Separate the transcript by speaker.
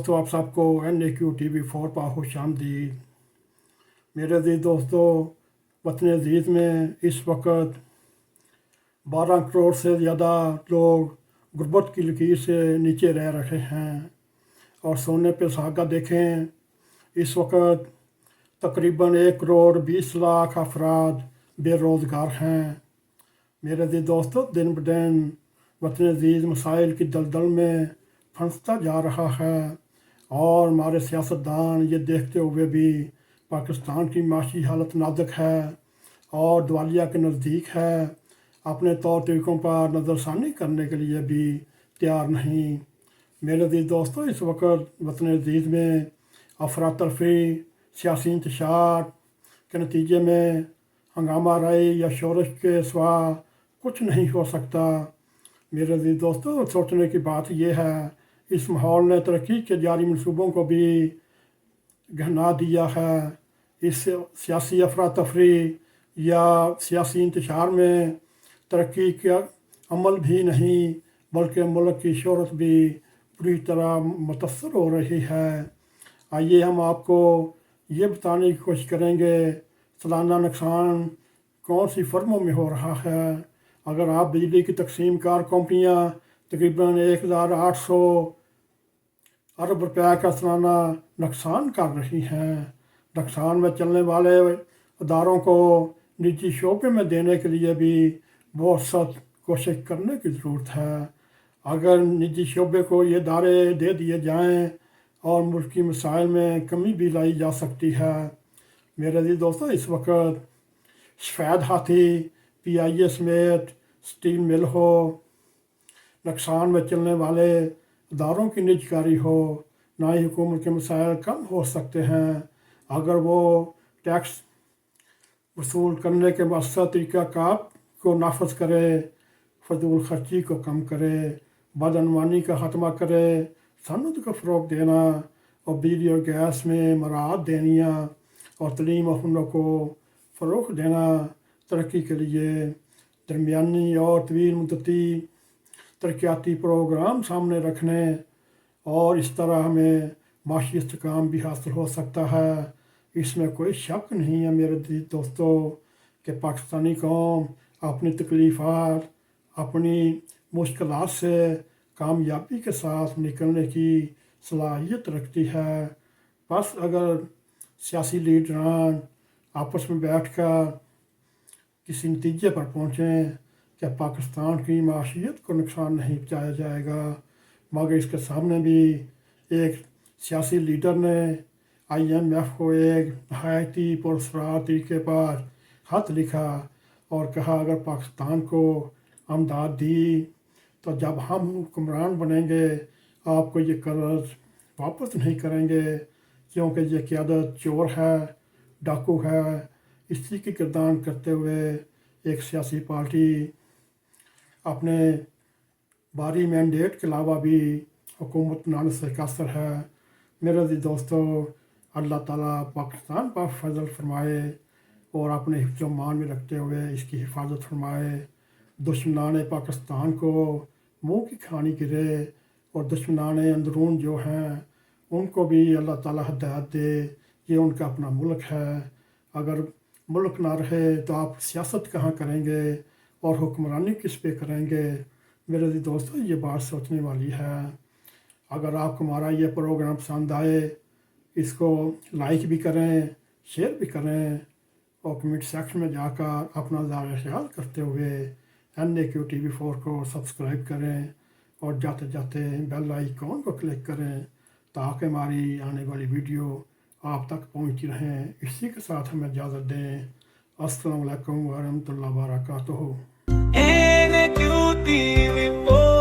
Speaker 1: दोस्तों, आप सबको NAQ TV4 पर खुशामदीद। मेरे अजीज दोस्तों, वतन अजीज़ में इस वक्त 12 करोड़ से ज़्यादा लोग गुर्बत की लकीर से नीचे रह रहे हैं और सोने पे सुहागा देखें। इस वक्त तकरीबन 1 करोड़ 20 लाख अफराद बेरोज़गार हैं। मेरे अजीज दोस्तों, दिन ब दिन वतन अजीज़ मसाइल की दलदल में फंसता जा रहा है और हमारे सियासतदान ये देखते हुए भी पाकिस्तान की माशी हालत नाजुक है और दिवालिया के नज़दीक है, अपने तौर तरीक़ों पर नज़रसानी करने के लिए भी तैयार नहीं। मेरे अजीज़ दोस्तों, इस वक्त वतन अजीज़ में अफरा तफरी सियासी इंतशार के नतीजे में हंगामा राय या शोरश के सिवा कुछ नहीं हो सकता। मेरे अजीज़ दोस्तों, सोचने की बात यह है, इस माहौल ने तरक्की के जारी मनसूबों को भी गहना दिया है। इस सियासी अफरा तफरी या सियासी इंतशार में तरक्की का अमल भी नहीं बल्कि मुल्क की शोहरत भी पूरी तरह मुतासर हो रही है। आइए हम आपको ये बताने की कोशिश करेंगे सालाना नुकसान कौन सी फर्मों में हो रहा है। अगर आप बिजली की तकसीम कार कंपनियाँ तकरीबन 1800 अरब रुपये का सालाना नुकसान कर रही हैं, नुकसान में चलने वाले अदारों को निजी शोबे में देने के लिए भी बहुत सख्त कोशिश करने की ज़रूरत है। अगर निजी शोबे को ये इदारे दे दिए जाएं और मुल्की मसाइल में कमी भी लाई जा सकती है। मेरे अजीज़ दोस्तों, इस वक्त सफ़ेद हाथी PIA समेत स्टील मिल हो, नुकसान में चलने वाले इदारों की निजकारी हो, ना ही हुकूमत के मसाइल कम हो सकते हैं अगर वो टैक्स वसूल करने के मकसद तरीक़ाकार को नाफज करे, फजूल खर्ची को कम करे, बदअनवानी का ख़त्मा करे, सनत को फ़रोग़ देना और बिजली और गैस में मराहत देनिया और तलीम और हुनर को फ़रोग़ देना तरक्की के लिए दरमियानी और तवील मुद्दती तरक्याती प्रोग्राम सामने रखने और इस तरह हमें माशी इस्तेकाम भी हासिल हो सकता है। इसमें कोई शक नहीं है मेरे दोस्तों कि पाकिस्तानी कौम अपनी तकलीफ़ात, अपनी मुश्किलात से कामयाबी के साथ निकलने की सलाहियत रखती है। बस अगर सियासी लीडरान आपस में बैठकर किसी नतीजे पर पहुँचें कि पाकिस्तान की माशियत को नुकसान नहीं पहुँचाया जाएगा। मगर इसके सामने भी एक सियासी लीडर ने IMF को एक नहायती पुरअसरार तरीके पर ख़त लिखा और कहा, अगर पाकिस्तान को अमदाद दी तो जब हम हुक्मरान बनेंगे आपको ये कर्ज वापस नहीं करेंगे, क्योंकि ये क़यादत चोर है, डाकू है। इसी की किरदार करते हुए एक सियासी पार्टी अपने बारी मैंडेट के अलावा भी हुकूमत बनाने से कासर है। मेरे दोस्तों, अल्लाह ताला पाकिस्तान पर फजल फरमाए और अपने हिफ्ज़ मान में रखते हुए इसकी हिफाजत फरमाए। दुश्मनान पाकिस्तान को मुँह की खानी गिरे और दुश्मनान अंदरून जो हैं उनको भी अल्लाह ताला हिदायत दे। ये उनका अपना मुल्क है, अगर मुल्क ना रहे तो आप सियासत कहाँ करेंगे और हुक्मरानी किस पे करेंगे। मेरे दोस्तों, ये बात सोचने वाली है। अगर आपको हमारा ये प्रोग्राम पसंद आए, इसको लाइक भी करें, शेयर भी करें और कमेंट सेक्शन में जाकर अपना ज़ाहिर ख्याल करते हुए NAQ TV4 को सब्सक्राइब करें और जाते जाते बेल आइकॉन को क्लिक करें ताकि हमारी आने वाली वीडियो आप तक पहुंचती रहें। इसी के साथ हमें इजाज़त दें। अस्सलाम वालेकुम व रहमतुल्लाहि व बरकातुहू।
Speaker 2: NAQ TV4